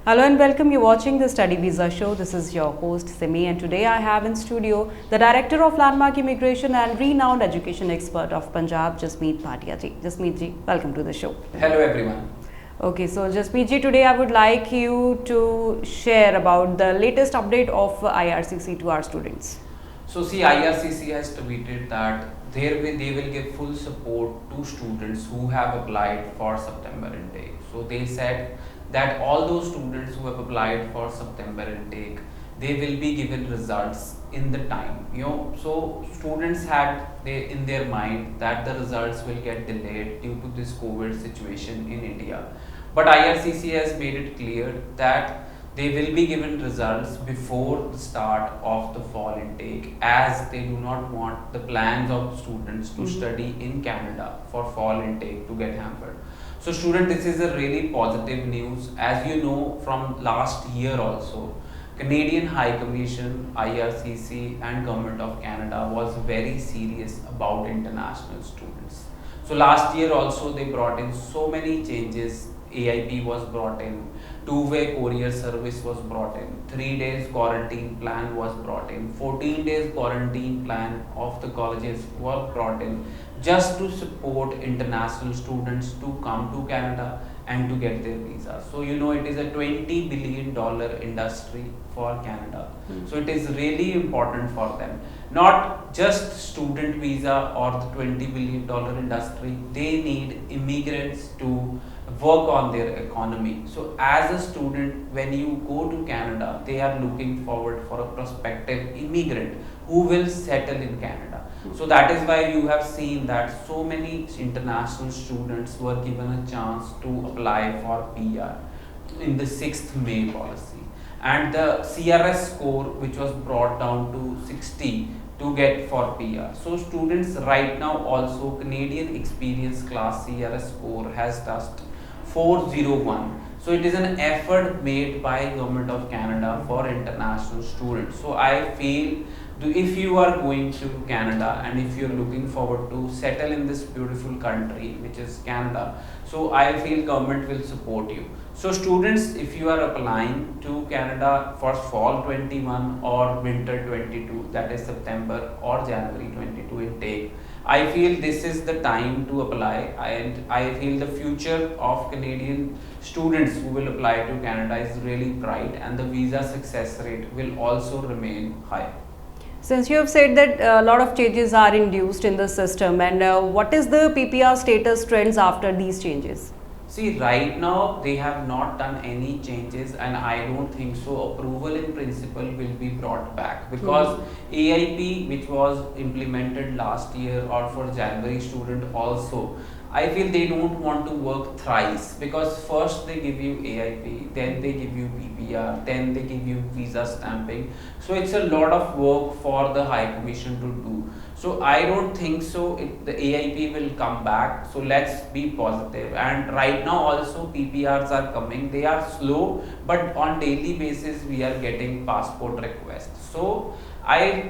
Hello and welcome. You're watching the Study Visa Show. This is your host Simi, and today I have in studio the Director of Landmark Immigration and renowned education expert of Punjab, Jasmeet Bhatia ji. Jasmeet ji, welcome to the show. Hello everyone. Okay, so Jasmeet ji, today I would like you to share about the latest update of IRCC to our students. So see, IRCC has tweeted that they will give full support to students who have applied for September intake. So they said that all those students who have applied for September intake, they will be given results in the time. So students had in their mind that the results will get delayed due to this COVID situation in India. But IRCC has made it clear that they will be given results before the start of the fall intake, as they do not want the plans of students to study in Canada for fall intake to get hampered. So student, this is a really positive news. As you know, from last year also, Canadian High Commission, IRCC and Government of Canada was very serious about international students. So last year also they brought in so many changes. AIP was brought in, two-way courier service was brought in, 3 days quarantine plan was brought in, 14 days quarantine plan of the colleges were brought in, just to support international students to come to Canada and to get their visa. So it is a $20 billion industry for Canada. So it is really important for them. Not just student visa or the $20 billion industry, they need immigrants to work on their economy. So as a student, when you go to Canada, they are looking forward for a prospective immigrant who will settle in Canada. So that is why you have seen that so many international students were given a chance to apply for PR in the 6th May policy. And the CRS score, which was brought down to 60 to get for PR. So students right now also, Canadian Experience Class CRS score has touched 401. So it is an effort made by Government of Canada for international students. So I feel if you are going to Canada and if you are looking forward to settle in this beautiful country which is Canada, so I feel government will support you. So students, if you are applying to Canada for fall 21 or winter 22, that is September or January 22 intake, I feel this is the time to apply, and I feel the future of Canadian students who will apply to Canada is really bright, and the visa success rate will also remain high. Since you have said that a lot of changes are induced in the system, and what is the PPR status trends after these changes? See, right now they have not done any changes, and I don't think so approval in principle will be brought back, because AIP, which was implemented last year or for January student also, I feel they don't want to work thrice, because first they give you AIP, then they give you PPR, then they give you visa stamping. So it's a lot of work for the High Commission to do. So I don't think so the AIP will come back. So let's be positive. And right now also PPRs are coming. They are slow, but on daily basis we are getting passport requests. So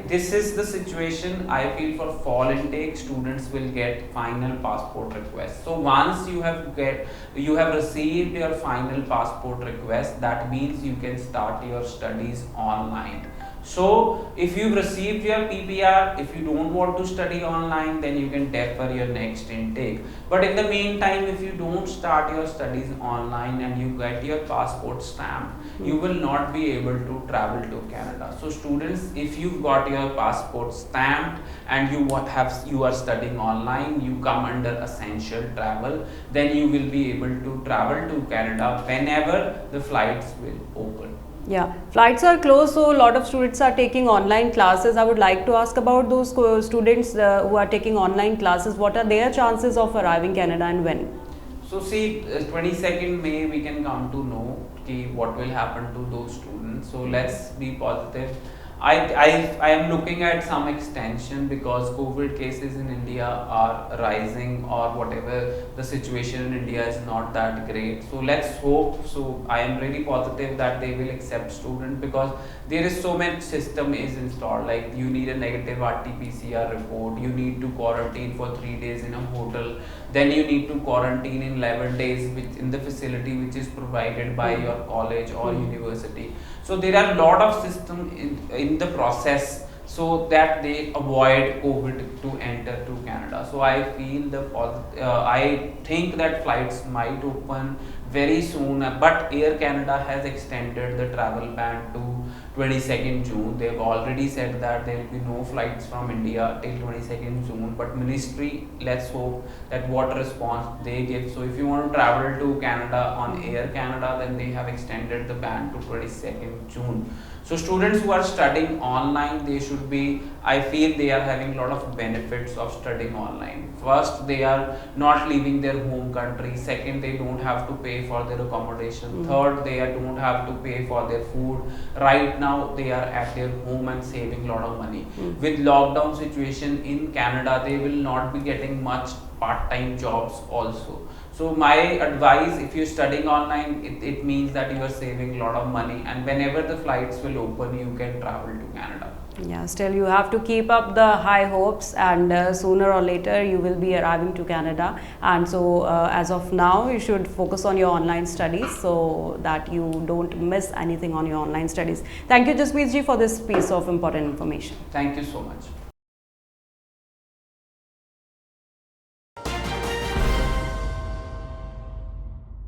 this is the situation. I feel for fall intake, students will get final passport request. So once you have received your final passport request, that means you can start your studies online. So if you've received your PPR, if you don't want to study online, then you can defer your next intake. But in the meantime, if you don't start your studies online and you get your passport stamp, you will not be able to travel to Canada. So students, if you've got your passport stamped and you are studying online, you come under essential travel, then you will be able to travel to Canada whenever the flights will open. Yeah, flights are closed, so a lot of students are taking online classes. I would like to ask about those students who are taking online classes. What are their chances of arriving Canada and when? So see, 22nd May we can come to know what will happen to those students. So let's be positive. I am looking at some extension because COVID cases in India are rising, or whatever the situation in India is not that great. So let's hope. So I am really positive that they will accept student, because there is so much system is installed. Like you need a negative RT-PCR report, you need to quarantine for 3 days in a hotel, then you need to quarantine in 11 days in the facility which is provided by your college or university. So there are a lot of system in the process, so that they avoid COVID to enter to Canada. So I feel I think that flights might open very soon, but Air Canada has extended the travel ban to 22nd June. They've already said that there will be no flights from India till 22nd June, but ministry, let's hope that what response they give. So if you want to travel to Canada on Air Canada, then they have extended the ban to 22nd June. So students who are studying online, they should be, I feel they are having a lot of benefits of studying online. First, they are not leaving their home country. Second, they don't have to pay for their accommodation. Third, they don't have to pay for their food. Right now, they are at their home and saving a lot of money. With lockdown situation in Canada, they will not be getting much part-time jobs also. So my advice, if you're studying online, it means that you are saving a lot of money, and whenever the flights will open, you can travel to Canada. Yeah, still you have to keep up the high hopes, and sooner or later you will be arriving to Canada. And so as of now, you should focus on your online studies so that you don't miss anything on your online studies. Thank you, Jasmeet ji, for this piece of important information. Thank you so much.